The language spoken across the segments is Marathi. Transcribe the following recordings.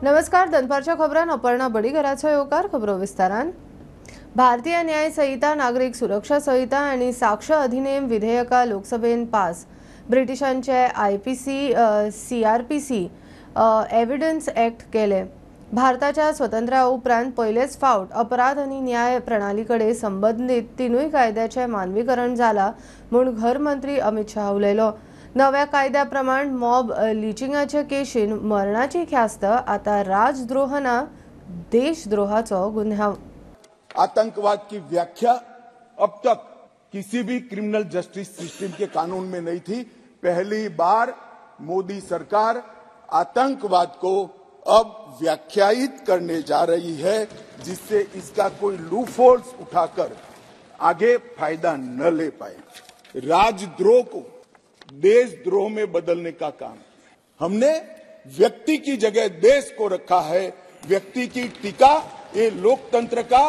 नमस्कार, दनपारच्या खबरान अपर्णा बडीगराचो येवकार. खबरो विस्तारान. भारतीय न्याय संहिता, नागरिक सुरक्षा संहिता आणि साक्ष अधिनियम विधेयका लोकसभेन पास. ब्रिटिशांचे IPC CRPC एव्हिडन्स ऍक्ट केले. भारताच्या स्वातंत्र्या उपरांत पहिलेच फावट अपराध आणि न्याय प्रणालीकडे संबंधित तीनूय कायद्याचे मानवीकरण जाला म्हूण गृहमंत्री अमित शाह उलयलो. नव्या कायद्याप्रमाण मॉब लिचिंगाचे केशीन मरणाची ख्यास्त आता राजद्रोह ना देशद्रोहाचो गुन्हा. आतंकवाद की व्याख्या अब तक किसी भी क्रिमिनल जस्टिस सिस्टम के कानून में नहीं थी. पहली बार मोदी सरकार आतंकवाद को अब व्याख्यायित करने जा रही है, जिससे इसका कोई लूपहोल्स उठाकर आगे फायदा न ले पाए. राजद्रोह को देशद्रोह में बदलने का काम हमने व्यक्ति की जगह देश को रखा है. व्यक्ति की टीका ये लोकतंत्र का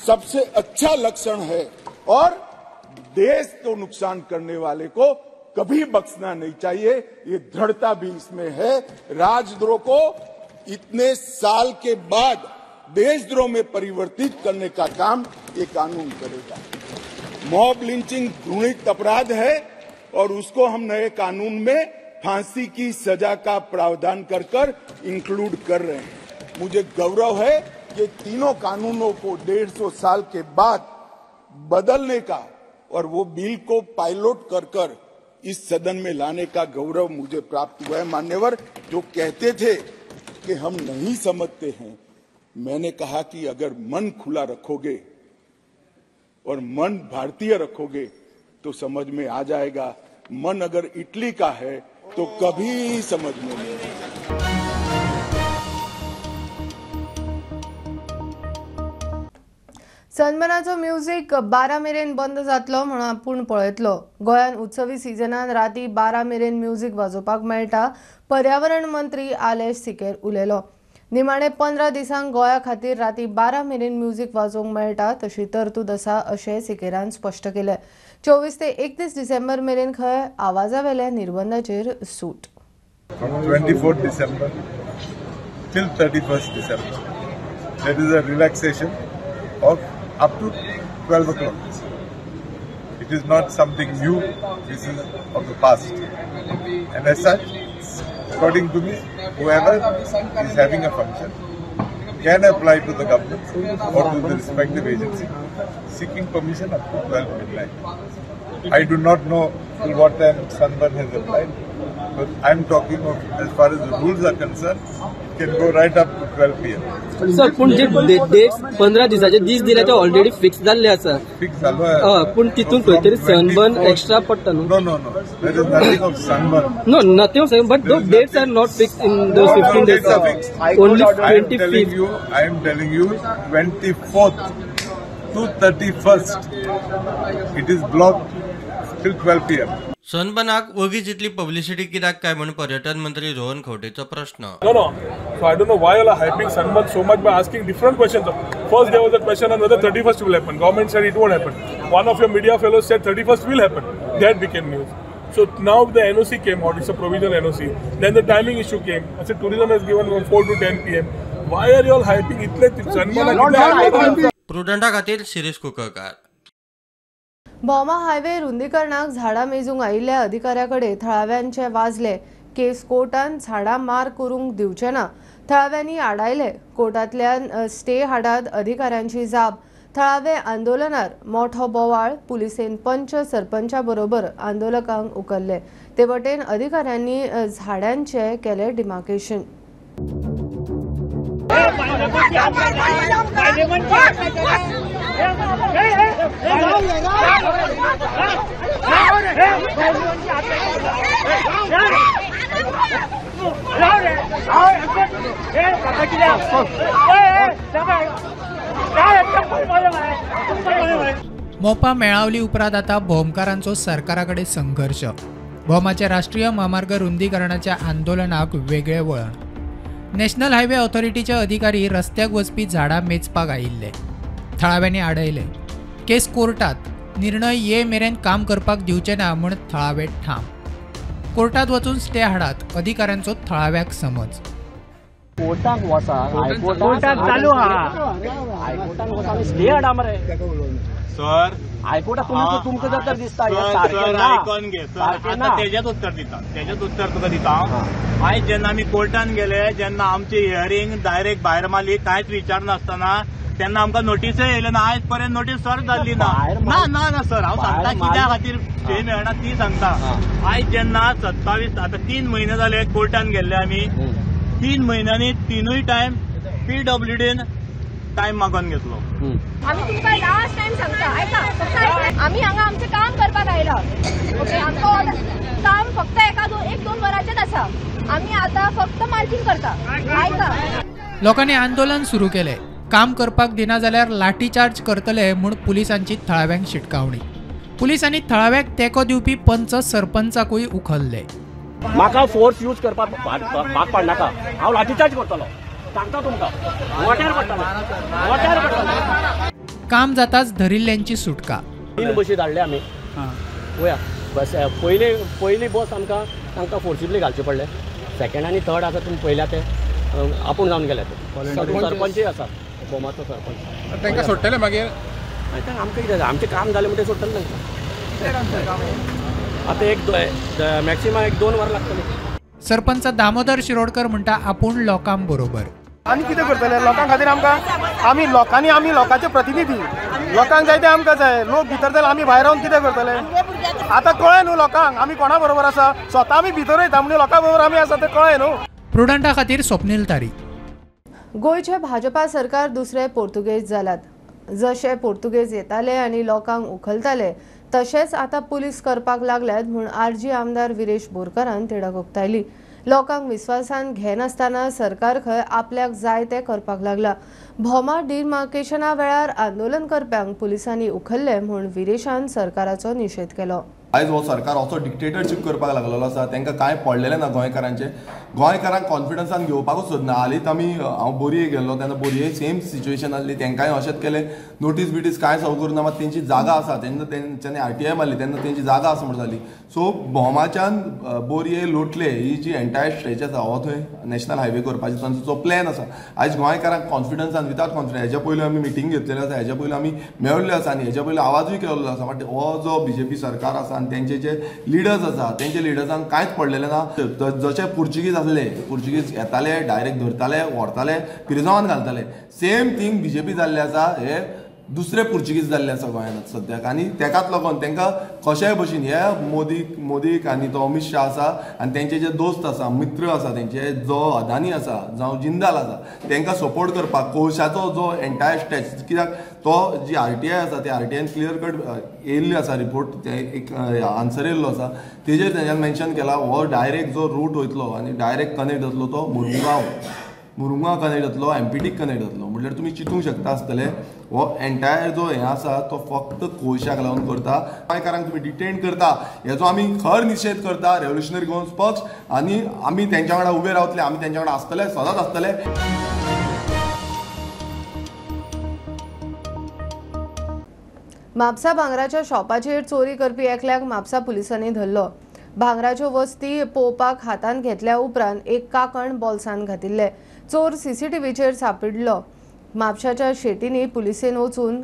सबसे अच्छा लक्षण है और देश को नुकसान करने वाले को कभी बख्शना नहीं चाहिए. ये दृढ़ता भी इसमें है. राजद्रोह को इतने साल के बाद देशद्रोह में परिवर्तित करने का काम ये कानून करेगा. मॉब लिंचिंग घृणित अपराध है और उसको हम नए कानून में फांसी की सजा का प्रावधान कर इंक्लूड कर रहे हैं. मुझे गौरव है कि तीनों कानूनों को 150 साल के बाद बदलने का और वो बिल को पायलट कर इस सदन में लाने का गौरव मुझे प्राप्त हुआ है. मान्यवर जो कहते थे कि हम नहीं समझते हैं, मैंने कहा कि अगर मन खुला रखोगे और मन भारतीय रखोगे तो समझ में आ जाएगा. मन अगर इटली का है तो कभी समझ में नहीं आएगा. सनबर्नाचो म्युझिक 12 मेरेन बंद जातलो म्हणून आपूण पळयतलो. गोंयान उत्सवी सिजनान राती 12 मेरेन म्युझिक वाजोवपाक मेळटा. पर्यावरण मंत्री आलेश सिकेर उलयलो. निमाणे 15 दिसांक गोंया खातीर राती 12 मेरेन म्युझिक वाजोवंक मेळटा तशी तरतूद आसा अशें सिकेरान स्पश्ट केलें. 24 ते 31 डिसेंबर मेरेन खंय आवाजावेल्या निर्बंधाचेर सूट. 24 December till 31st December. There is a relaxation of up to 12 o'clock. It is not something new. This is of the past. And as such, according to me, whoever is having a function can apply to the government or to the respective agency seeking permission up to 12 midnight. I do not know till what time Sunburn has applied, but I am talking of as far as the rules are concerned, it can go right up to 12 PM. Sir पण जे डेट्स 15 दिसाचे दीस दिले ते ऑलरेडी फिक्स झाले आसा. फिक्स झालो पण तितून खंय तरी सनबर्न एक्स्ट्रा पडटा न्हू. No. There is nothing of sunburn. No, nothing of sunburn, but those dates are not fixed in those 15 days. Only 25th. I am telling you 24th to 31st. It is blocked till 12 PM. सनबर्नाक वगीच इतली पब्लिसिटी कित्याक काय म्हणून पर्यटन मंत्री रोहन खंवटेचो प्रश्न. No. So I don't know why you are hyping Sunburn so much by asking different questions. First there was a question on whether 31st will happen. Government said it won't happen. One of your media fellows said 31st will happen. That became news. So now the NOC came out. It's a provisional NOC. Then the timing issue came. I said tourism has given from 4 to 10 PM. Why are you all hyping इतले Sunburn? प्रुडंटा खातीर शिरीष कुकळकार. भौमा हायवे रुंदीकरणाक झाडां मेजूंक आयिल्ल्या अधिकाऱ्याकडे थळाव्यांचे वाजले. केस कोर्टान झाडां मार करूंक दिवचे ना. थळाव्यांनी आडायले. कोर्टांतल्यान स्टे हाडात अधिकाऱ्यांची जाप. थळावे आंदोलनार मोठो बोवाळ. पुलिसेन पंच सरपंचा बरोबर आंदोलकांक उखल्ले. ते वटेन अधिकाऱ्यांनी झाडांचे केले डिमार्केशन. मोपा मेळावली उपरांत आता भोमकारांचो सरकाराकडे संघर्ष. भोमाच्या राष्ट्रीय महामार्ग रुंदीकरणाच्या आंदोलनाक वेगळे वळण. नॅशनल हायवे ऑथॉरिटीचे अधिकारी रस्त्याक वचपी झाडां मेजपाक आयिल्ले. थळाव्यांनी आडयले. केस कोर्टात. निर्णय ये मेरेन काम करपाक दिवचे ना म्हूण थळावे ठाम. कोर्टात वचून स्टे हाडात. अधिकाऱ्यांचो थळाव्याक समज. कोर्टाक वचा हायकोर्टाक चालू आहा हायकोर्टाक वचा आमी स्टे हाडा मरे सर हायकोर्टाक तुमकां जर तर दिसता हे सर सारकें ना आयकून घे सर आता तेजेच उत्तर तुका दिता आयज जेन्ना आमी कोर्टान गेले जेन्ना आमची हियरींग डायरेक्ट भायर मारली कांयच विचारनासतना तेन्ना आमकां नोटीसय येयल्यो ना आयज पर्यंत नोटीस सर्व जाल्ली ना ना सर हांव सांगता कित्या खातीर स्टे मेळना ती सांगता आयज जेन्ना 27 आता 3 म्हयने जाले कोर्टान गेल्ले आमी 3 म्हयन्यांनी तीनूय टायम PWDन टायम मागून घेतलो आम्ही तुमकां लास्ट टाइम सांगता ऐका फक्त आम्ही हांगा आमचें काम करपाक आयला ओके आमकां काम फक्त एक दोन वरांचेच आसा आम्ही आता फक्त मार्किंग करता ऐका लोकांनी आंदोलन सुरू केले काम करपाक दिना जाल्यार लाठीचार्ज करतले म्हूण पुलिसांची थळाव्यांक शिटकावणी पुलिसांनी थळाव्याक तेको दिवपी पंच सरपंचाकूय उखलले म्हाका फोर्स यूज करपाक भाग पाडनाका हांव लाठीचार्ज करतलो सांगता तुमकां वाट्यार पडटलो काम जाताच धरिल्ल्यांची सुटका 3 बशी धाडले आमी पळया बस पयली बस आमकां तांकां फोर्सिबली घालचे पडले सेकंड आनी थर्ड आसा तुमी पयल्या ते आपूण जावन गेले ते सरपंचय आसा बोमाचो सरपंच तांकां सोडटले मागीर आमकां कितें आमचें काम जालें म्हणटा सोडटले तांकां आतां एक मॅक्सिमम 1-2 वरां लागतली सरपंच दामोदर शिरोडकर म्हणटा आपूण लोकां बरोबर आनी कितें करतले लोकां खातीर आमी लोकांचे प्रतिनिधी लोकांक जाय ते आमकां जाय लोक भितर जाल्यार आमी भायर रावन कितें करतले आतां कळ्ळें न्हू लोकांक आमी कोणा बरोबर आसा स्वता आमी भितर वयता म्हणजे लोकां बरोबर आमी आसा तें कळ्ळें न्हू प्रुडंटा खातीर स्वप्नील तारी गोंयचे भाजपा सरकार दुसरे पोर्तुगेज जालात जशे पोर्तुगेज येताले आनी लोकांक उखलताले तशेंच आतां पुलीस करपाक लागल्यात म्हूण आरजी आमदार विरेश बोरकारान तिडक उक्तायली लोकांक विश्वासान घेनासतना सरकार खंय आपल्याक जाय तें करपाक लागला भोमा डिमार्केशना वेळार आंदोलन करप्यांक पुलिसांनी उखल्ले म्हूण विरेशान सरकाराचो निशेध केलो आयज हो सरकार असो डिक्टेटरशीप करपाक लागलेलो आसा तांकां कांय पडलेलें ना गोंयकारांक कॉन्फिडन्सान घेवपाकूच सोदना हालींच हांव बोरये गेल्लो तेन्ना बोरये सेम सिच्युएशन आसली तांकांय अशेंच केलें नोटीस कांय सव करूना मात तेंची जागा आसा तेन्ना तेंच्यांनी RTI मारली तेन्ना तेंची जागा आसा म्हण जाली सो भोमाच्यान बोरये लोटले ही जी एंटायर स्ट्रेच आसा हो थंय नॅशनल हायवे करपाचो तांचो प्लॅन आसा आयज गोंयकारांक कॉन्फिडन्सान विथआउट कॉन्फिडन्स हेज्या पयलीं आमी मिटींग घेतलेली आसा हेज्या पयलीं आमी मेळ्ळ्यो आसा आनी हेज्या पयलीं आवाजूय केल्लो आसा बट हो जो BJP सरकार आसा आनी तेंचे जे लिडर्स आसा तेंचे लिडर्सांक कांयच पडलेलें ना जशे पुर्तुगीज आसले पुर्तुगीज येताले डायरेक्ट धरताले व्हरताले पिरजांवान घालताले सेम थिंग BJP जाल्लें आसा हे दुसरे पुर्तुगीज जाल्ले आसा गोंयांत सद्याक आनी तेकाच लागून तांकां कशाय भशेन हे मोदीक आनी तो अमित शाह आसा आनी तेंचे जे दोस्त आसा मित्र आसा तेंचे जो अदानी आसा जावं जिंदाल आसा तांकां सपोर्ट करपाक कोळशाचो जो एंटायर स्ट्रेच कित्याक तो जी RTI आसा त्या RTIन क्लियर कट येयल्ली आसा रिपोर्ट एक आन्सर येयल्लो आसा तेजेर तेंच्यान मेन्शन केला हो डायरेक्ट जो रूट वयतलो आनी डायरेक्ट कनेक्ट जातलो तो मुरुगांव कनेक्ट जातलो MPTक कनेक्ट जातलो म्हटल्यार तुमी चिंतूंक शकता आसतले हो एंटायर जो हें आसा तो फक्त कोळशाक लागून करता गोंयकारांक तुमी डिटेन करता हेजो आमी खर निशेध करता रेव्होल्युशनरी गोवन्स पक्ष आनी आमी तेंच्या वांगडा उबे रावतले आमी तेंच्या वांगडा आसतले सदांच आसतले म्हापसा भांगराच्या शॉपाचेर चोरी करपी एकल्याक म्हापसा पुलिसांनी धरलो भांगराच्यो वस्ती पळोवपाक हातांत घेतल्या उपरांत एक काकण बॉल्सान घातिल्ले चोर CCTVचेर सापडलो म्हापशाच्या शेटींनी पुलिसेन वचून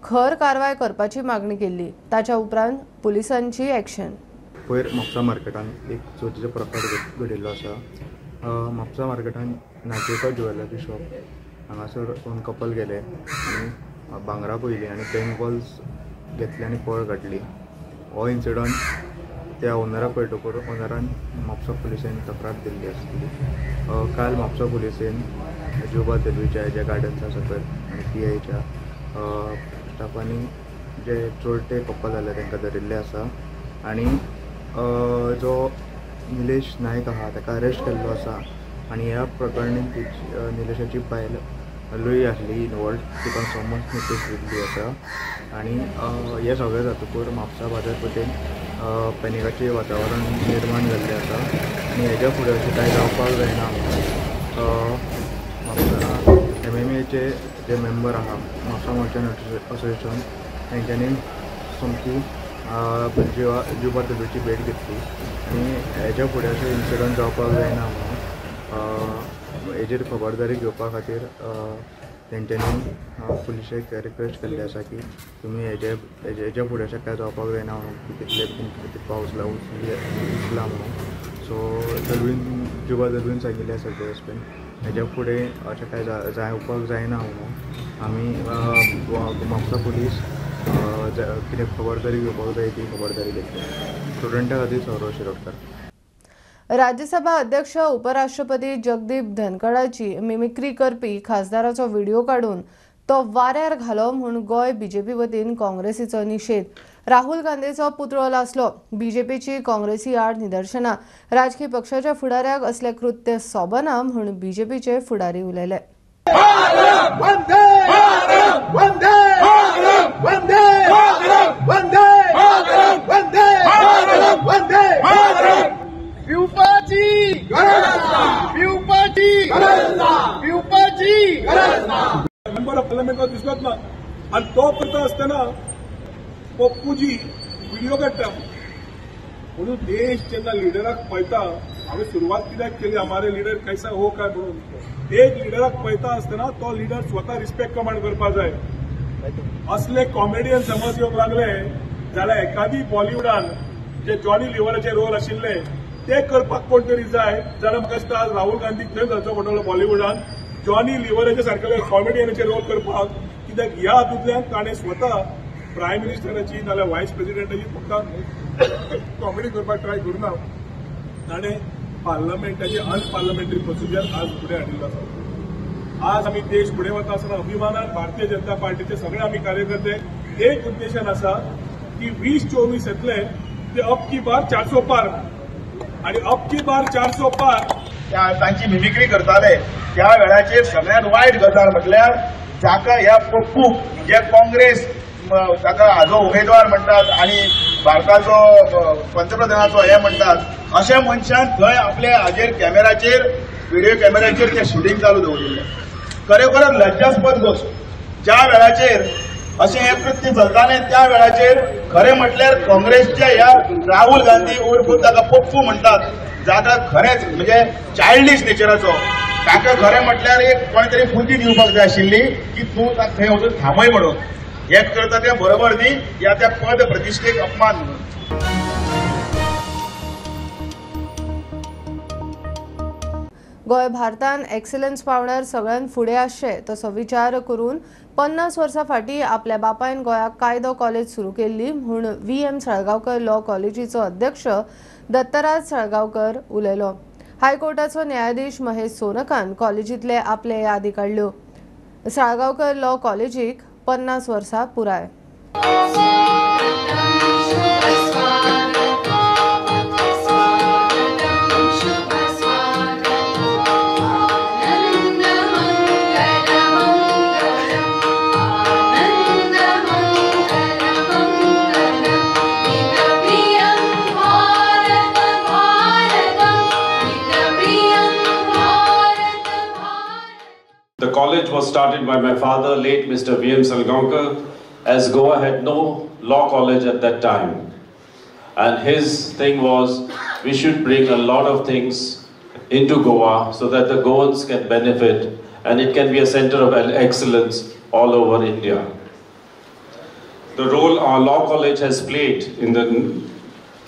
खर कारवाय करपाची मागणी केल्ली ताच्या उपरांत पुलिसांची एक्शन पयर म्हापसा मार्केटान एक चोरीचो प्रकार घडिल्लो आसा म्हापसा मार्केटान नाचेकर ज्वेलरी शॉप हांगासर 2 कपल गेले आनी भांगरा पयली आनी बँक बॉल्स घेतले आनी पळ काडली हो इन्सिडंट त्या ओनराक कळटकूर ओनरान म्हापसा पुलिसेन तक्रार दिल्ली आसली काल म्हापसा पुलिसेन जुबा तेलवीच्या हेज्या गार्डन्सा सकयल आनी PIच्या स्टाफांनी जे चोरटे कपल जाले तांकां धरिल्ले आसा आनी जो निलेश नायक आहा ताका अरेस्ट केल्लो आसा आनी ह्या प्रकरणी निलेशाची बायल लुई आसली इनवॉल्ड तिका समन्स नोटीस दिल्ली आसा आनी हे सगळें जातकूर म्हापसा बाजारपेठेन पॅनिकाचें वातावरण निर्माण जाल्लें आसा आनी हेज्या फुडें अशें कांय जावपाक जायना म्हापसा MMAचे जे मेंबर आहा म्हापसा मर्चंट असोसिएशन तेंच्यांनी सामकी जुबा तेलूची भेट घेतली आनी हेज्या फुडें अशें इन्सिडंट जावपाक जायना म्हणून हेजेर खबरदारी घेवपा खातीर तेंच्यांनी पुलिशेक रिक्वेस्ट केल्ली आसा की तुमी हेजे फुडें अशें कांय जावपाक जायना म्हणून कितले पावस उचला म्हणून. सो जुबा दलवीन सांगिल्लें आसा ते एसपीन हेजे फुडें अशें कांय जावपाक जायना म्हणून आमी म्हापसा पुलीस कितें खबरदारी घेवपाक जाय ती खबरदारी घेतली. स्टुडंटा खातीर सौरव शिरोडकर. राज्यसभा अध्यक्ष उपराष्ट्रपती जगदीप धनखडाची मिमिक्री करपी खासदाराचो व्हिडिओ काढून तो वाऱ्यार घालो म्हूण गोंय बीजेपी वतीन काँग्रेसीचो निषेध. राहुल गांधीचो पुतळो लासलो. बीजेपीची काँग्रेसी आड निदर्शनां. राजकीय पक्षाच्या फुडाऱ्याक असले कृत्य सोबना म्हूण बीजेपीचे फुडारी उलयले. मेंबर ऑफ पार्लमेंट दिसत ना आणि तो करता असताना पप्पूजी व्हिडिओ काडटा म्हणून देश जेन्ना लिडराक पळयता हांवें सुरवात कित्याक केली हमारे लिडर कैसा हो काय म्हणून एक लिडराक पळयता असताना तो लिडर स्वता रिस्पेक्ट कमांड करपाक जाय. असले कॉमेडियन समज येवंक लागले जाल्यार एखादी बॉलिवूडान जे जॉनी लिव्हराचे रोल आशिल्ले ते करपाक कोण तरी जाय जाल्यार म्हाका दिसता आज राहुल गांधीक थंय जावचो पडटलो बॉलिवूडान जॉनी लिव्हराचे सारकेले कॉमेडियनाचे रोल करपाक. कित्याक ह्या हातूंतल्यान ताणें स्वता प्रायम मिनिस्टराची नाल्यार व्हायस प्रेसिडेंटाची फक्त कॉमेडी करपाक ट्राय करूना. ताणें पार्लमेंटाची अनपार्लमेंटरी प्रोसिजर आज फुडें हाडिल्लो आसा. आज आमी देश फुडें वता आसतना अभिमानान भारतीय जनता पार्टीचे सगळे आमी कार्यकर्ते एक उद्देशान आसा की 2024 येतले ते अब की बार 400 पार आणि अब की बार 400 पार तांची मिमिक्री करताले त्या वेळाचेर सगळ्यात वायट गजाल म्हटल्यार जाका ह्या पप्पूक जे काँग्रेस ताका हाजो उमेदवार म्हणटात आणि भारताचो पंतप्रधानाचो हे म्हणटात अशा मनशान थंय आपल्या हाजेर कॅमेराचेर व्हिडिओ कॅमेराचेर ते शूटिंग चालू दवरिल्लें. खरेखरच लज्जास्पद गोष्ट. ज्या वेळाचेर अशें हे कृत्य चलतालें त्या वेळाचेर खरें म्हटल्यार काँग्रेसच्या ह्या राहुल गांधी उर्फ ताका पप्पू म्हणटात जाका खरेंच म्हणजे चायल्डिश नेचराचो ताका खरें म्हटल्यार एक कोणे तरी फुटी दिवपाक जाय आशिल्ली की तूं थंय वचून थांबय म्हणून. हे करता ते बरोबर न्ही. ह्या त्या पद प्रतिश्ठेक अपमान म्हणून. गोंय भारतान एक्सलन्स पावण्यार सगळ्यान फुडें आसचें तसो विचार करून 50 वर्सां फाटीं आपल्या बापायन गोंयाक कायदो कॉलेज सुरू केल्ली म्हूण VM साळगांवकर लॉ कॉलेजीचो अध्यक्ष दत्तराज साळगांवकर उलयलो. हायकोर्टाचो न्यायाधीश महेश सोनकान कॉलेजींतले आपले यादी काडल्यो. साळगांवकर लॉ कॉलेजीक 50 वर्सां पुराय. The college was started by my father, late Mr. VM Salgaonkar, as Goa had no law college at that time. And his thing was, we should bring a lot of things into Goa so that the Goans can benefit and it can be a center of excellence all over India. The role our law college has played in the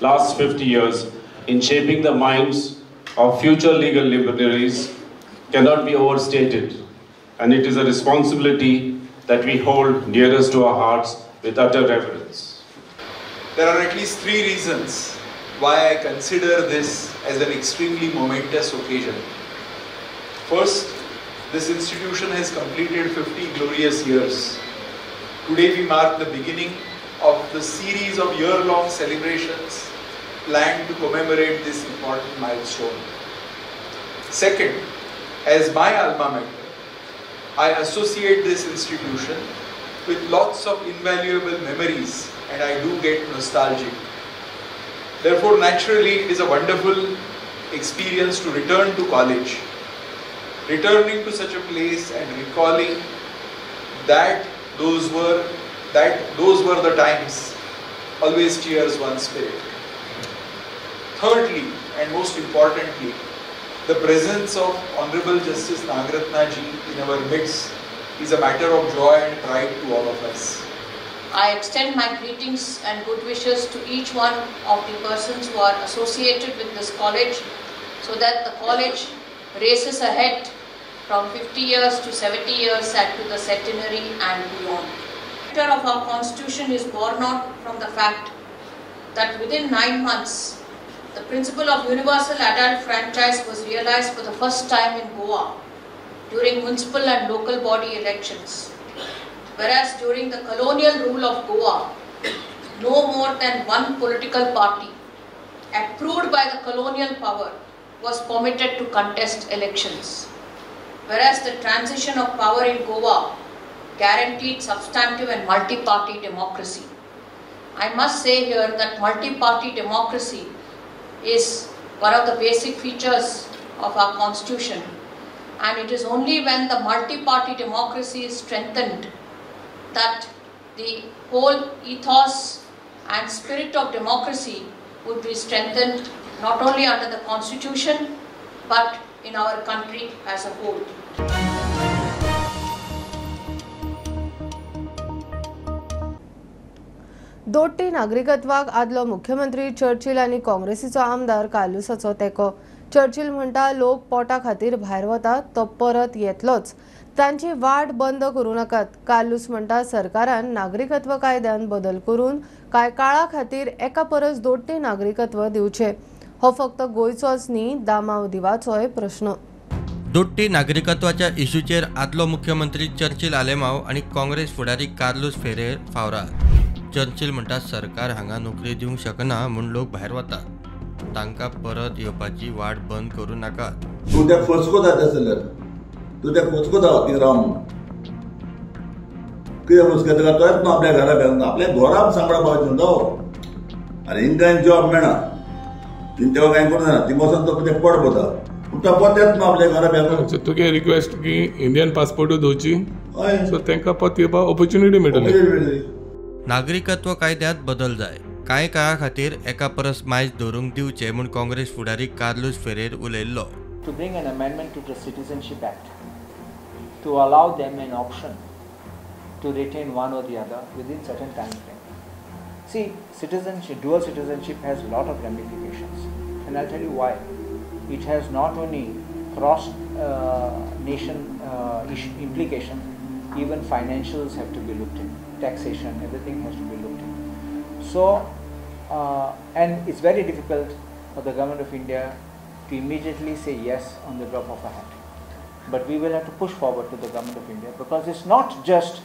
last 50 years in shaping the minds of future legal luminaries cannot be overstated. And it is a responsibility that we hold nearest to our hearts with utter reverence. There are at least 3 reasons why I consider this as an extremely momentous occasion. First, this institution has completed 50 glorious years. Today we mark the beginning of the series of year-long celebrations planned to commemorate this important milestone. Second, as my alma mater, I associate this institution with lots of invaluable memories and I do get nostalgic. Therefore, naturally, it is a wonderful experience to return to college. Returning to such a place and recalling that those were the times always cheers one's spirit. Thirdly, and most importantly, The presence of Honorable Justice Nagaratna ji in our midst is a matter of joy and pride to all of us. I extend my greetings and good wishes to each one of the persons who are associated with this college, so that the college races ahead from 50 years to 70 years and to the centenary and beyond. The character of our constitution is born out from the fact that within 9 months, the principle of universal adult franchise was realized for the first time in Goa during municipal and local body elections. Whereas during the colonial rule of Goa, no more than one political party approved by the colonial power was permitted to contest elections. Whereas the transition of power in Goa guaranteed substantive and multi-party democracy. I must say here that multi-party democracy is one of the basic features of our constitution, and it is only when the multi-party democracy is strengthened that the whole ethos and spirit of democracy would be strengthened not only under the constitution but in our country as a whole. दोट्टी नागरिकत्वाक आदलो मुख्यमंत्री चर्चिल आनी काँग्रेसीचो आमदार कालूसाचो तेको. चर्चिल म्हणटा लोक पोटा खातीर भायर वतात तो परत येतलोच, तांची वाट बंद करूं नाकात. कालूस म्हणटा सरकारान नागरिकत्व कायद्यान बदल करून कांय काळा खातीर एका परस दोट्टी नागरिकत्व दिवचे. हो फक्त गोंयचोच न्ही, दामाव दिवाचोय प्रश्न. दोट्टी नागरिकत्वाच्या इशूचेर आदलो मुख्यमंत्री चर्चिल आलेमाव आनी काँग्रेस फुडारी कार्लोस फेरेर फावरात. चर्चिल म्हणटा सरकार हांगा नोकरी दिवंक शकना म्हूण लोक भायर वतात, तांकां परत येवपाची वाट बंद करूं नाकात. तूं त्या फसको जाता जाल्यार तूं त्या फसको जावं कितें राव कितें फसको तेका तोच न्हू आपल्या घरा बेगना आपल्या घोराक सांबाळपाचें जावं. आनी हिंकां जॉब मेळना, तेका कांय करूं ती वचोन तो कितें पड पता पूण तो पत्यात न्हू आपल्या घरा बेगना. तुगे रिक्वेस्ट की इंडियन पासपोर्टूय दवरची, सो तांकां परत येवपाक ऑपॉर्च्युनिटी मेळटली. नागरिकत्व कायद्यात बदल जाय, कांय काळा खातीर एका परस मायज धरूंक दिवचे म्हूण काँग्रेस फुडारी Carlos फेरेर उलयल्लो. To bring an amendment to the Citizenship Act to allow them an option to retain one or the other within certain time frame. See, citizenship, dual citizenship has a lot of ramifications, and I'll tell you why. It has not only cross nation implications, even financials have to be looked in, taxation, everything has to be looked in. So, and it's very difficult for the government of India to immediately say yes on the drop of a hat. But we will have to push forward to the government of India, because it's not just,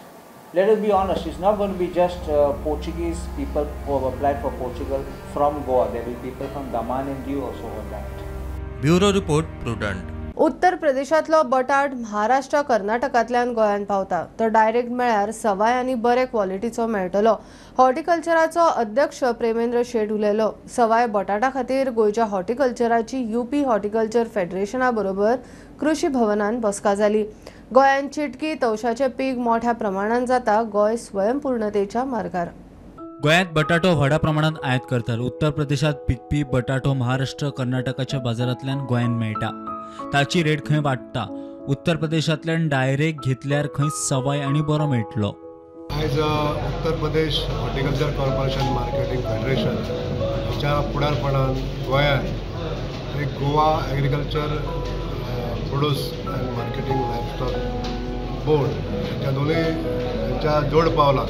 let us be honest, it's not going to be just Portuguese people who have applied for Portugal from Goa. There will be people from Daman and Diu also who have done it. Bureau Report, Prudent. उत्तर प्रदेशातलो बटाट महाराष्ट्र कर्नाटकांतल्यान गोंयांत पावता. तो डायरेक्ट मेळ्यार सवाय आनी बरे क्वॉलिटीचो मेळटलो. हॉर्टिकल्चराचो अध्यक्ष प्रेमेंद्र शेट उलयलो. सवाय बटाटा खातीर गोंयच्या हॉर्टिकल्चराची यूपी हॉर्टिकल्चर फेडरेशना बरोबर कृषी भवनान बसका जाली. गोंयांत चिटकी तवशाचें पीक मोठ्या प्रमाणात जाता. गोंय स्वयंपूर्णतेच्या मार्गार. गोंयांत बटाटो व्हडा प्रमाणात आयात करतात. उत्तर प्रदेशात पिकपी बटाटो महाराष्ट्र कर्नाटकाच्या बाजारांतल्यान गोंयांत मेळटा. ताची रेट खंय वाडटा. उत्तर प्रदेशांतल्यान डायरेक्ट घेतल्यार खंय सवाय आनी बरो मेळटलो. आयज Uttar Pradesh horticulture corporation marketing federation हाच्या फुडारपणान गोंयांत एक Goa agriculture produce and marketing livestock board ह्या दोनूय हांच्या जोड पावलां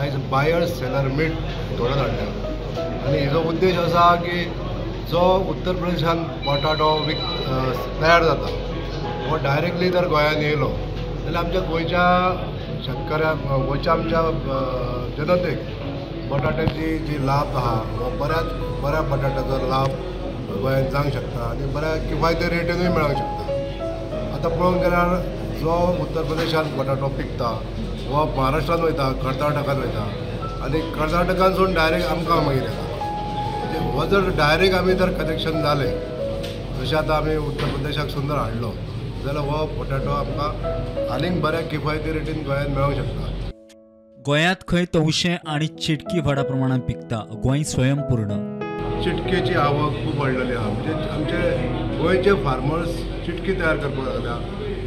आयज बायर्स सेलर मीट घडोवन हाडल्या. आनी हेजो उद्देश आसा की जो उत्तर प्रदेशान बटाटो तयार जाता हो डायरेक्टली जर गोंयांत येयलो जाल्यार आमच्या गोंयच्या शेतकऱ्यांक गोंयच्या आमच्या जनतेक बटाट्याची जी लाभ आहा हो बऱ्या बटाट्याचो लाभ गोंयांत जावंक शकता आनी बऱ्या किफायती रेटीनूय मेळोंक शकता. आतां पळोवंक गेल्यार जो उत्तर प्रदेशान बटाटो पिकता हो महाराष्ट्रान वयता, कर्नाटकान वयता आनी कर्नाटकानसून डायरेक्ट आमकां मागीर येता. हो जर डायरेक्ट आमी जर कनेक्शन जालें जशें आतां आमी उत्तर प्रदेशाक सुंदर हाडलो जाल्यार हो पोटॅटो आमकां आनीक बऱ्या किफायती रेटीन गोंयांत मेळोंक शकता. गोंयांत खंय तवशें आनी चिटकी व्हडा प्रमाणात पिकता. गोंय स्वयंपूर्ण. चिटकेची आवक खूब वाडलेली आहा. म्हणजे आमचे गोंयचे फार्मर्स चिटकी तयार करपाक लागल्या,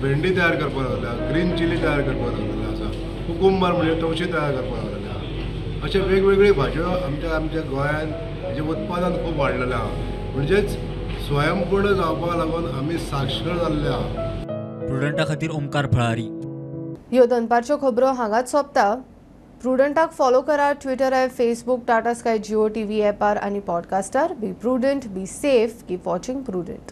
भेंडी तयार करपाक लागल्या, ग्रीन चिली तयार करपाक लागलेले आसा, कुकुंबर म्हणजे तवशी तयार करपाक लागलेले आहा. अशे वेगवेगळ्यो भाजयो आमच्या गोंयांत हेजें उत्पादन खूब वाडलेलें आहा. म्हणजेच स्वयंपूर्ण जावपाक लागून आमी साक्षर जाल्ले आहा. प्रुडंटा खातीर ओमकार फळारी. ह्यो दनपारच्यो खबरो हांगाच सोंपता. प्रुडंटाक फॉलो करा Twitter app, Facebook, Tata Sky, Jio TV ॲपार आनी पॉडकास्टार. Be Prudent, be safe, keep watching prudent.